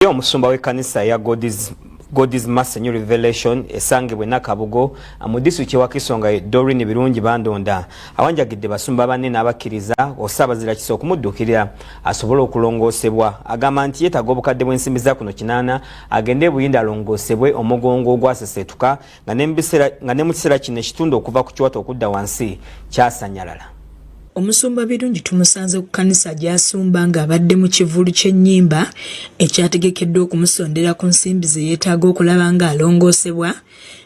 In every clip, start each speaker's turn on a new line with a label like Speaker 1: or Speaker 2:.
Speaker 1: Omusumba w'ekkanisa ya God's Mercy New Revelation esangibwe Nakabugo mu disitulikiti wa Kisonga Doreen Birungi Bandonda awanjagidde basumba banne n'abakkiriza osaabazira Kiso okumuddukirira asobole okulongoosebwa agamba nti yeetaaga obukadde bw'ensimbi za kuno 8 agende Buyindi alongoosebwe omugongo ogwaseseetuka nga ne mu kiseera kino ekitundu okuva ku kiwato okudda wansi kyasanyalala.
Speaker 2: Omusumba Birungi tumusanze ku kanisa gy'asumba ng'abadde mu kivulu ky'ennyimba ekyategekeddwa okumusondera ku nsimbi ze yeetaaga okulaba ng'alongoosebwa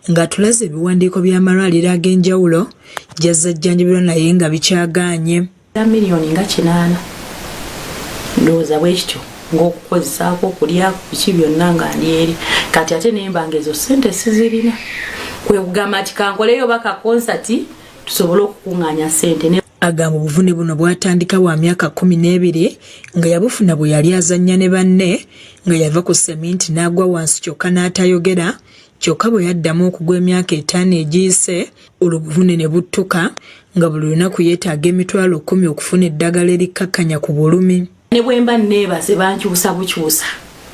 Speaker 2: nga tulaze ebiwandiiko by'amalwaliro ag'enjawulo gy'azzajjanjabirwa naye nga bikyagaanye.
Speaker 3: Miliyoni nga 8 ndowooza bwekityo ng'okukozesaako okulya biki byonna nga ndi eri kati ate nembanga ezo ssente sizirina kwe kugamba nti kankoleyo baka konsati tusobole okukuŋŋaanya ssente.
Speaker 2: Agamba obuvune buno bwatandika wa myaka 12 nga yabufuna bwe yali azannya ne banne nga yava ku seminti n'agwa wansi kyokka n'atayogera kyokka bwe yaddamu okugwa emyaka 5 egiyise olubuvune ne buttuka nga buli lunaku yeetaaga emitwalo 10 okufuna eddagala erikkakkanya ku bulumi.
Speaker 3: Ne bwe mba neebase bankyusa bukyusa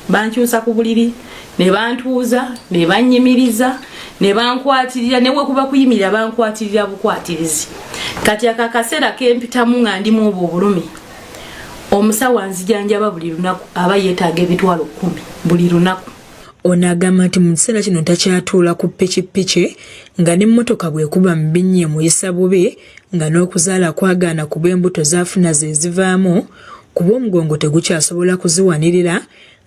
Speaker 3: bankyusa ku buliri ne bantuuza ne bannyimiriza ne bankwatirira ne bwe kuba kuyimirira bankwatirira bukwatirizi. Kati akakaseera kempitamu nga ndimu obwo obulumi omusawo anzijanjaba buli lunaku aba yeetaaga ebitwalo 10 buli lunaku.
Speaker 2: Ono agamba nti mu kiseera kino takyatuula ku pikipiki nga n'emmotoka bwekuba mu binnya emuyisa bubi nga n'okuzaala kwagaana kuba embuto zaafuna ze zivaamu kuba omugongo tegukyasobola kuziwanirira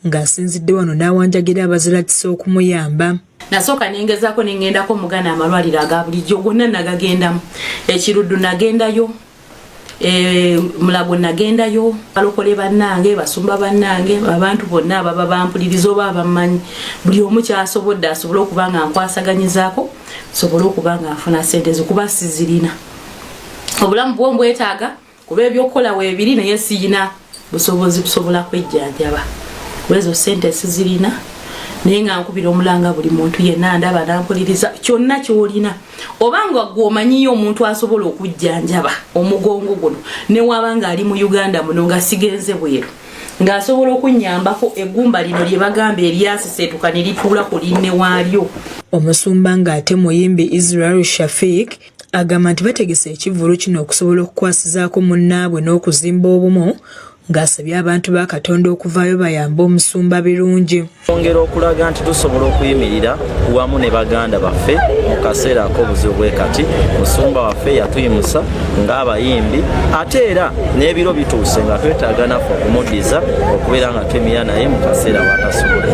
Speaker 2: ng'asinzidde wano n'awanjagira abazira Kiso okumuyamba.
Speaker 3: Nasooka nengezaako nengendako mugana amalwaliro aga bulijjo gonna nagagendamu. Ekiruddu nagendayo, Mulago nagendayo, balokole bannange, basumba bannange, abantu bonna ababa bampuliriza oba abamanyi. Buli omu kyasobodde asobole okuba nga nkwasaganyizaako, sobole okuba nga afuna ssente zikuba sizirina. Obulamu bwo mbwetaaga kuba ebyokukola weebiri naye siyina busobozi kusobola kwejjanjaba. Wezo ssente sizirina. Naye nga nkubira omulanga buli muntu yenna ndaba nampuliriza kyonna ky'olina obanga gw'omanyiyo omuntu asobola okujjanjaba omugongo guno ne wabanga ali mu Uganda muno nga sigenze bweru ng'asobola okunnyambako eggumba lino lye bagamba eryaseseetuka ne lituula ku linne waalyo.
Speaker 2: Omusumba ng'ate muyimbi Israel Shafik agamba nti bategese ekivvulu kino okusobola okukwasizaako munnaabwe n'okuzimba obumu ng'asabye abantu ba Katonda okuvaayo bayamba omusumba Birungi.
Speaker 4: Ongera okulaga nti tusobola okuyimirira wamu ne baganda baffe mu kaseera ak'obuzibu bwe kati musumba waffe yatuyimusa ng'abayimbi ate era n'ebiro bituuse nga twetaaga naffe okumuddiza okubeera nga twemira naye mu kaseera watasobola.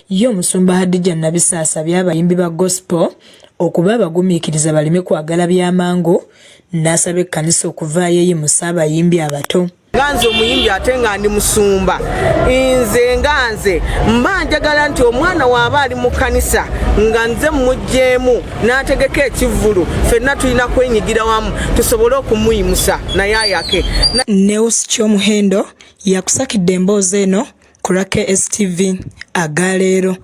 Speaker 2: Ye omusumba Hadija Nabisa asabye abayimbi ba gospel okuba abagumiikiriza baleme kwagala by'amangu n'asaba ekkanisa okuvaayo eyimusa abayimbi abato.
Speaker 5: Nganze omuyimbi ate nga ndi musumba nze nganze mba njagala nti omwana waaba ali mu kanisa nga nze mujjeemu n'ategeka ekivvulu ffenna tulina kwenyigira wamu tusobole okumuyimusa naye ayake.
Speaker 2: Neus Kyomuhendo yakusakidde emboozi eno ku KSTV agaleero.